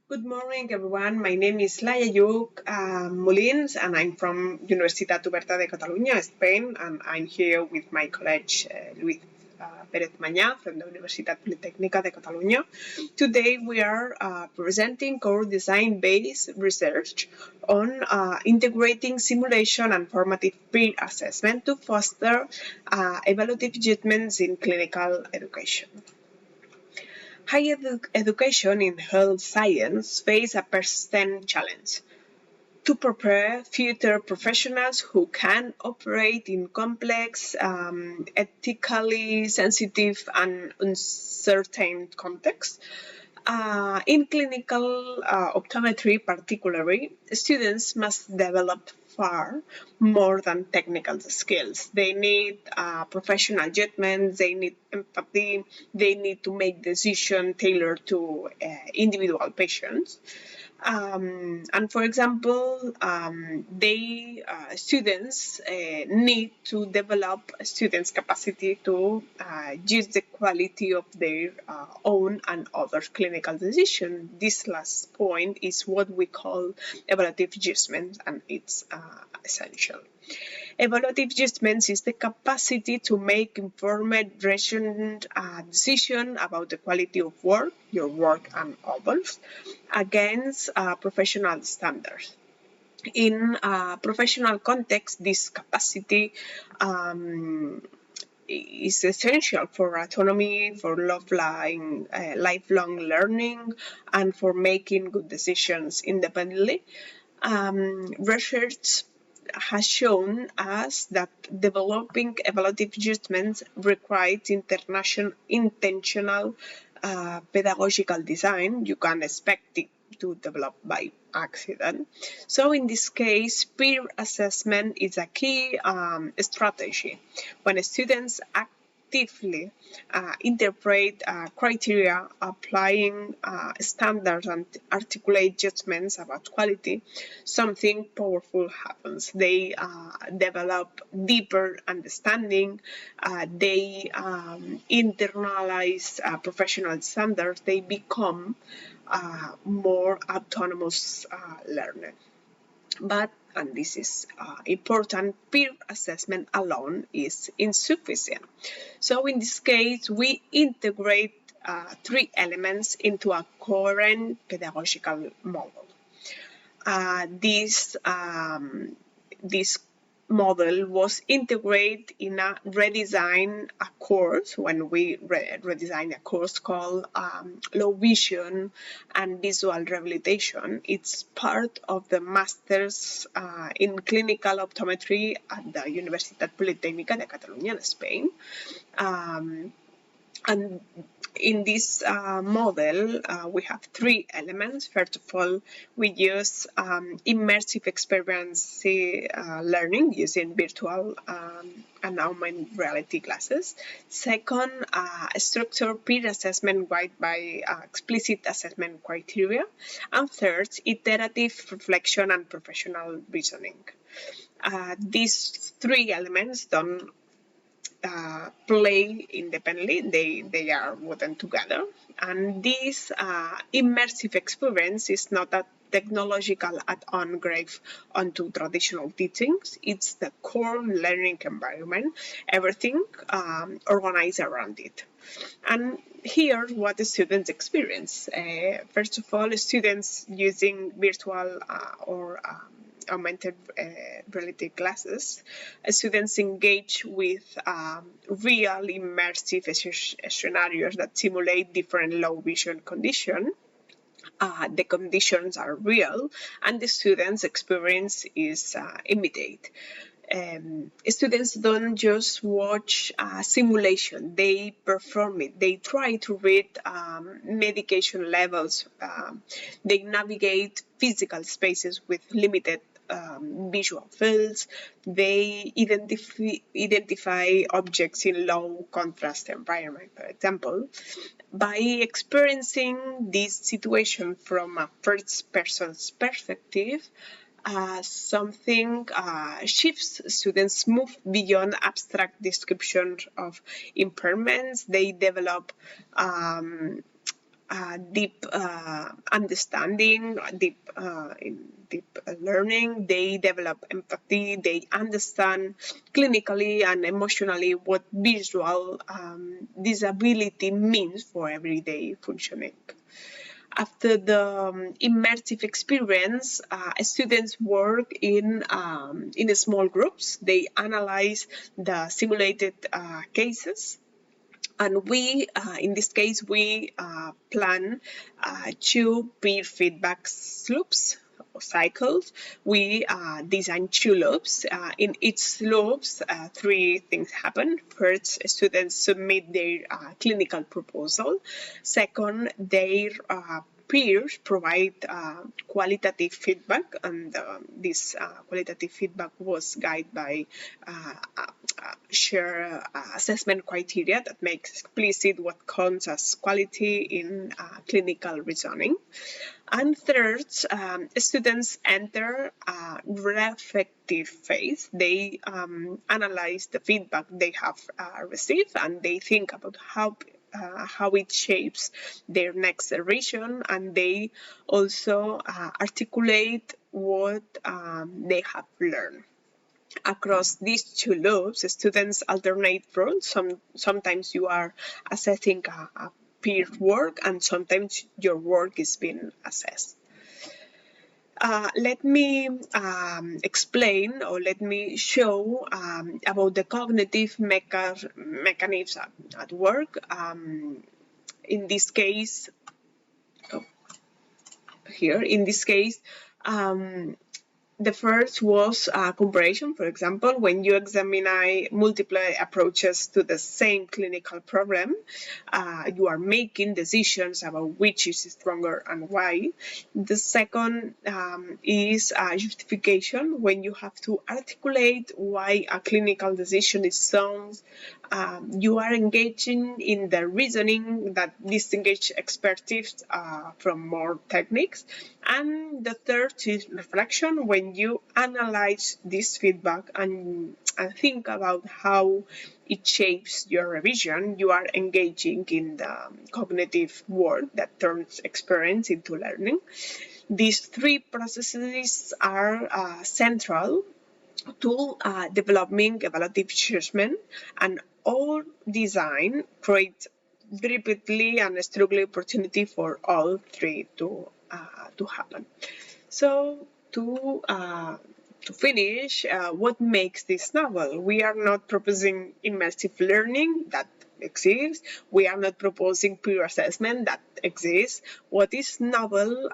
Good morning, everyone. My name is Laia Lluch Molins, and I'm from Universitat Politècnica de Catalunya, Spain, and I'm here with my colleague Luís Pérez-Mañá from the Universitat Politècnica de Catalunya. Today we are presenting core design-based research on integrating simulation and formative peer assessment to foster evaluative judgments in clinical education. Higher education in health science faces a persistent challenge to prepare future professionals who can operate in complex, ethically sensitive and uncertain contexts. In clinical optometry particularly, students must develop far more than technical skills. They need professional judgment, they need empathy, they need to make decisions tailored to individual patients. And for example, students need to develop students' capacity to judge the quality of their own and others' clinical decisions. This last point is what we call evaluative judgment, and it's essential. Evaluative judgment is the capacity to make informed, reasoned decision about the quality of work, your work and others, against professional standards. In a professional context, this capacity is essential for autonomy, for lifelong learning, and for making good decisions independently. Research has shown us that developing evaluative judgments requires intentional pedagogical design. You can expect it to develop by accident. So in this case, peer assessment is a key strategy. When students actively interpret criteria, applying standards and articulate judgments about quality, something powerful happens. They develop deeper understanding, they internalize professional standards, they become more autonomous learner. But, and this is important, peer assessment alone is insufficient. So in this case, we integrate three elements into a coherent pedagogical model. This model was integrated in a course when we redesigned a course called Low Vision and Visual Rehabilitation. It's part of the Masters in Clinical Optometry at the Universitat Politècnica de Catalunya in Spain. And in this model, we have three elements. First of all, we use immersive experience learning using virtual and augmented reality glasses. Second, structured peer assessment guided by explicit assessment criteria. And third, iterative reflection and professional reasoning. These three elements don't play independently, they are woven together. And this immersive experience is not a technological add-on grave onto traditional teachings. It's the core learning environment, everything organized around it. And here, what the students experience. First of all, students using virtual or augmented reality classes, students engage with real immersive scenarios that simulate different low vision conditions. The conditions are real and the students' experience is immediate. Students don't just watch simulation, they perform it. They try to read medication levels. They navigate physical spaces with limited visual fields. They identify objects in low contrast environment, for example. By experiencing this situation from a first person's perspective, something shifts. Students move beyond abstract descriptions of impairments. They develop deep understanding, deep learning. They develop empathy. They understand clinically and emotionally what visual disability means for everyday functioning. After the immersive experience, students work in small groups. They analyze the simulated cases. And we, in this case, we plan 2 peer feedback loops or cycles. We design 2 loops. In each loops, 3 things happen. First, students submit their clinical proposal. Second, their peers provide qualitative feedback, and this qualitative feedback was guided by share assessment criteria that makes explicit what counts as quality in clinical reasoning. And third, students enter a reflective phase. They analyze the feedback they have received, and they think about how it shapes their next iteration, and they also articulate what they have learned. Across these 2 loops, students alternate roles. Sometimes you are assessing a peer work, and sometimes your work is being assessed. Let me explain, or let me show about the cognitive mechanisms at work. In this case, the first was comparison. For example, when you examine multiple approaches to the same clinical problem, you are making decisions about which is stronger and why. The second is justification, when you have to articulate why a clinical decision is sound. You are engaging in the reasoning that distinguishes expertise from more techniques. And the third is reflection, when you analyze this feedback and think about how it shapes your revision. You are engaging in the cognitive work that turns experience into learning. These 3 processes are central to developing evaluative judgment, and all design creates repeatedly and strongly opportunity for all 3 to happen. So to finish, what makes this novel? We are not proposing immersive learning that exists. We are not proposing peer assessment that exists. What is novel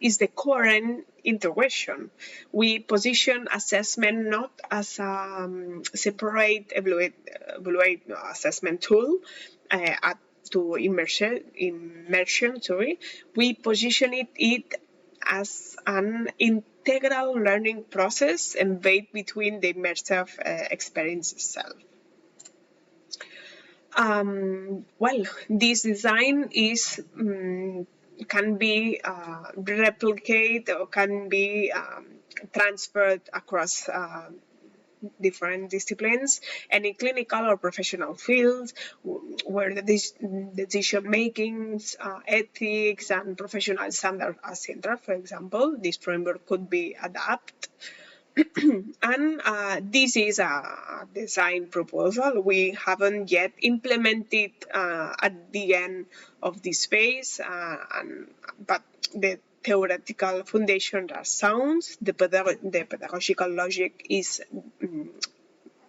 is the current integration. We position assessment not as a separate evaluate assessment tool to immersion. We position it as an integral learning process embedded between the immersive experience itself. Well, this design is can be replicated or can be transferred across different disciplines, any clinical or professional fields where the decision making, ethics, and professional standards are central. For example, this framework could be adapted. And this is a design proposal. We haven't yet implemented at the end of this phase, but the theoretical foundations are sound. The pedagogical logic is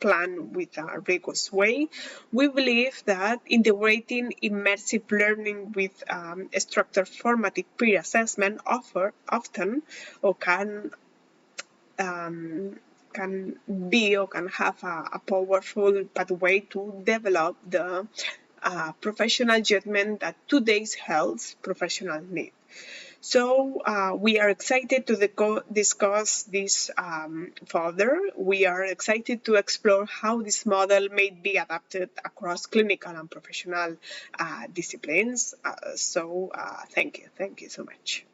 planned with a rigorous way. We believe that integrating immersive learning with structured formative peer assessment often or can be or can have a powerful pathway to develop the professional judgment that today's health professionals need. So we are excited to discuss this further. We are excited to explore how this model may be adapted across clinical and professional disciplines. Thank you so much.